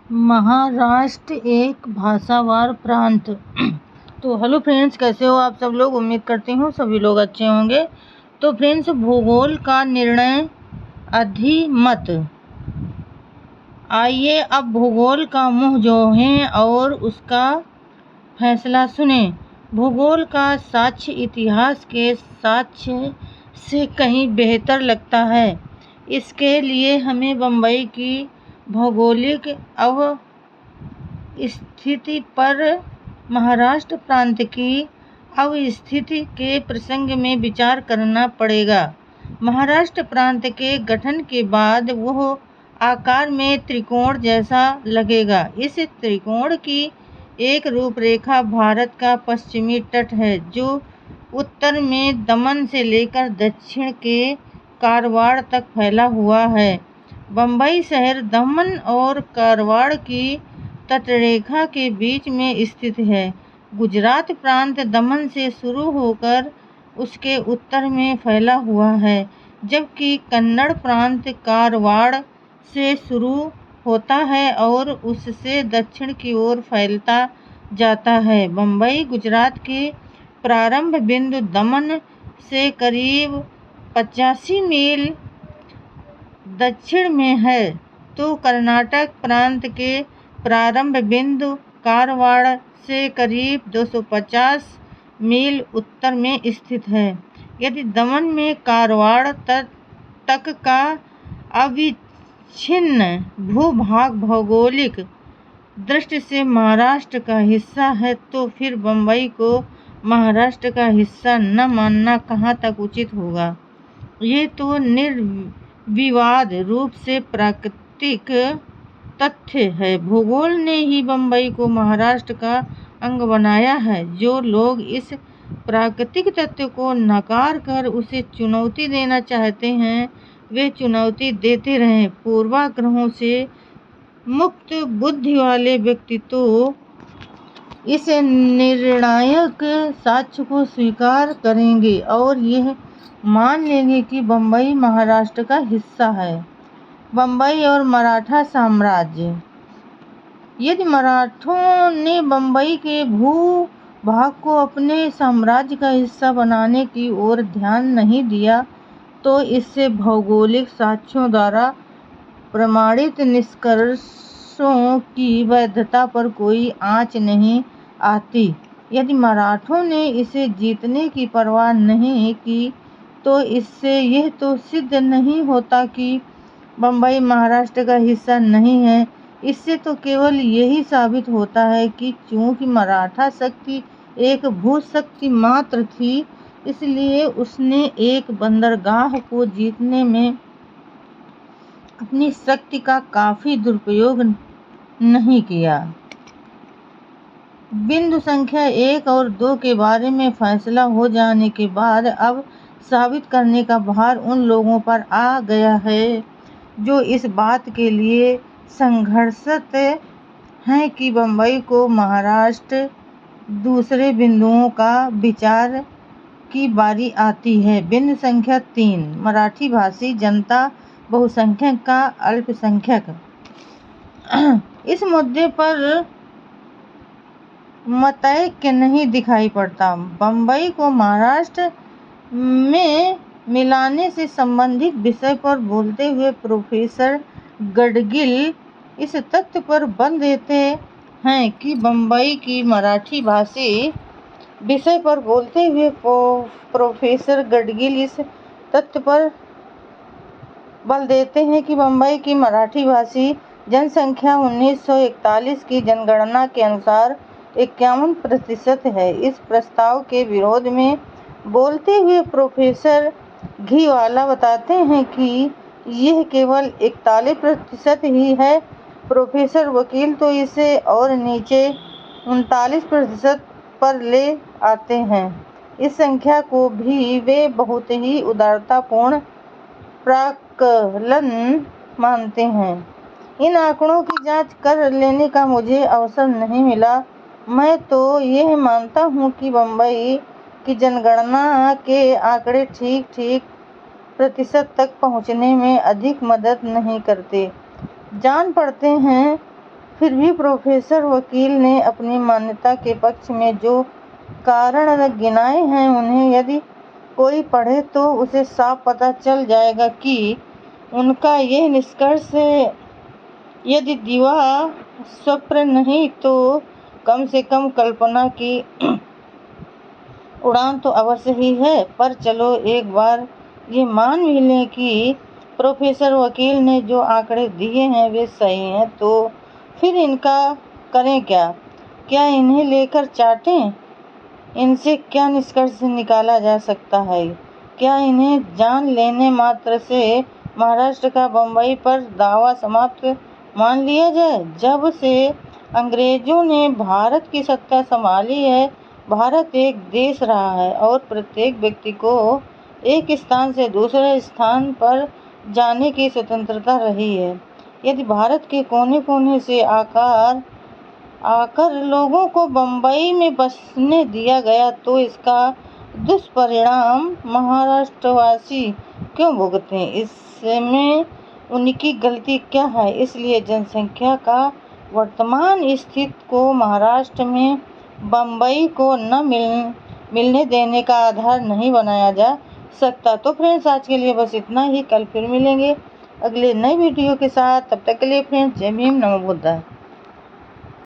महाराष्ट्र एक भाषावार प्रांत। तो हेलो फ्रेंड्स, कैसे हो आप सब लोग। उम्मीद करती हूँ सभी लोग अच्छे होंगे। तो फ्रेंड्स, भूगोल का निर्णय अधिमत। आइए अब भूगोल का मुंह जोड़ें और उसका फैसला सुने। भूगोल का साक्ष्य इतिहास के साक्ष्य से कहीं बेहतर लगता है। इसके लिए हमें बम्बई की भौगोलिक अवस्थिति पर महाराष्ट्र प्रांत की अवस्थिति के प्रसंग में विचार करना पड़ेगा। महाराष्ट्र प्रांत के गठन के बाद वह आकार में त्रिकोण जैसा लगेगा। इस त्रिकोण की एक रूपरेखा भारत का पश्चिमी तट है, जो उत्तर में दमन से लेकर दक्षिण के कारवार तक फैला हुआ है। बम्बई शहर दमन और कारवार की तटरेखा के बीच में स्थित है। गुजरात प्रांत दमन से शुरू होकर उसके उत्तर में फैला हुआ है, जबकि कन्नड़ प्रांत कारवार से शुरू होता है और उससे दक्षिण की ओर फैलता जाता है। बम्बई गुजरात के प्रारंभ बिंदु दमन से करीब 85 मील दक्षिण में है, तो कर्नाटक प्रांत के प्रारंभ बिंदु कारवार से करीब 250 मील उत्तर में स्थित है। यदि दमन में कारवार तक का अविच्छिन्न भूभाग भौगोलिक दृष्टि से महाराष्ट्र का हिस्सा है, तो फिर बम्बई को महाराष्ट्र का हिस्सा न मानना कहाँ तक उचित होगा। ये तो निर्विवाद रूप से प्राकृतिक तथ्य है। भूगोल ने ही बम्बई को महाराष्ट्र का अंग बनाया है। जो लोग इस प्राकृतिक तथ्य को नकार कर उसे चुनौती देना चाहते हैं, वे चुनौती देते रहें। पूर्वाग्रहों से मुक्त बुद्धि वाले व्यक्ति तो इस निर्णायक साक्ष्य को स्वीकार करेंगे और यह मान लेंगे कि बम्बई महाराष्ट्र का हिस्सा है। बम्बई और मराठा साम्राज्य। यदि मराठों ने बम्बई के भूभाग को अपने साम्राज्य का हिस्सा बनाने की ओर ध्यान नहीं दिया, तो इससे भौगोलिक साक्ष्यों द्वारा प्रमाणित निष्कर्षों की वैधता पर कोई आँच नहीं आती। यदि मराठों ने इसे जीतने की परवाह नहीं की, तो इससे यह तो सिद्ध नहीं होता कि बम्बई महाराष्ट्र का हिस्सा नहीं है। इससे तो केवल यही साबित होता है कि चूंकि मराठा शक्ति एक भूशक्ति मात्र थी, इसलिए उसने एक बंदरगाह को जीतने में अपनी शक्ति का काफी दुरुपयोग नहीं किया। बिंदु संख्या 1 और 2 के बारे में फैसला हो जाने के बाद अब साबित करने का भार उन लोगों पर आ गया है जो इस बात के लिए संघर्षरत हैं कि बम्बई को महाराष्ट्र। दूसरे बिंदुओं का विचार की बारी आती है। बिंदु संख्या 3, मराठी भाषी जनता बहुसंख्यक का अल्पसंख्यक। इस मुद्दे पर मतैक्य नहीं दिखाई पड़ता। बम्बई को महाराष्ट्र में मिलाने से संबंधित विषय पर बोलते हुए प्रोफेसर गडगिल इस तथ्य पर बल देते हैं कि बम्बई की मराठी भाषी विषय पर बोलते हुए प्रोफेसर गडगिल इस तथ्य पर बल देते हैं कि बम्बई की मराठी भाषी जनसंख्या 1941 की जनगणना के अनुसार 51% है। इस प्रस्ताव के विरोध में बोलते हुए प्रोफेसर घीवाला बताते हैं कि यह केवल 41% ही है। प्रोफेसर वकील तो इसे और नीचे 39% पर ले आते हैं। इस संख्या को भी वे बहुत ही उदारतापूर्ण प्राक्कलन मानते हैं। इन आंकड़ों की जांच कर लेने का मुझे अवसर नहीं मिला। मैं तो यह मानता हूँ कि बम्बई की जनगणना के आंकड़े ठीक प्रतिशत तक पहुँचने में अधिक मदद नहीं करते। जान पड़ते हैं फिर भी प्रोफेसर वकील ने अपनी मान्यता के पक्ष में जो कारण गिनाए हैं उन्हें यदि कोई पढ़े तो उसे साफ पता चल जाएगा कि उनका यह निष्कर्ष यदि दिवा स्वप्न नहीं तो कम से कम कल्पना की उड़ान तो अवश्य ही है। पर चलो एक बार ये मान भी लें कि प्रोफेसर वकील ने जो आंकड़े दिए हैं वे सही हैं, तो फिर इनका करें क्या? क्या इन्हें लेकर चाटें? इनसे क्या निष्कर्ष निकाला जा सकता है? क्या इन्हें जान लेने मात्र से महाराष्ट्र का बम्बई पर दावा समाप्त मान लिया जाए? जब से अंग्रेजों ने भारत की सत्ता संभाली है, भारत एक देश रहा है और प्रत्येक व्यक्ति को एक स्थान से दूसरे स्थान पर जाने की स्वतंत्रता रही है। यदि भारत के कोने कोने से आकर लोगों को बम्बई में बसने दिया गया तो इसका दुष्परिणाम महाराष्ट्रवासी क्यों भुगतें? इसमें उनकी गलती क्या है? इसलिए जनसंख्या का वर्तमान स्थिति को महाराष्ट्र में बम्बई को न मिलने देने का आधार नहीं बनाया जा सकता। तो फ्रेंड्स, आज के लिए बस इतना ही। कल फिर मिलेंगे अगले नए वीडियो के साथ। तब तक के लिए फ्रेंड्स, जय भीम, नमो बुद्धाय।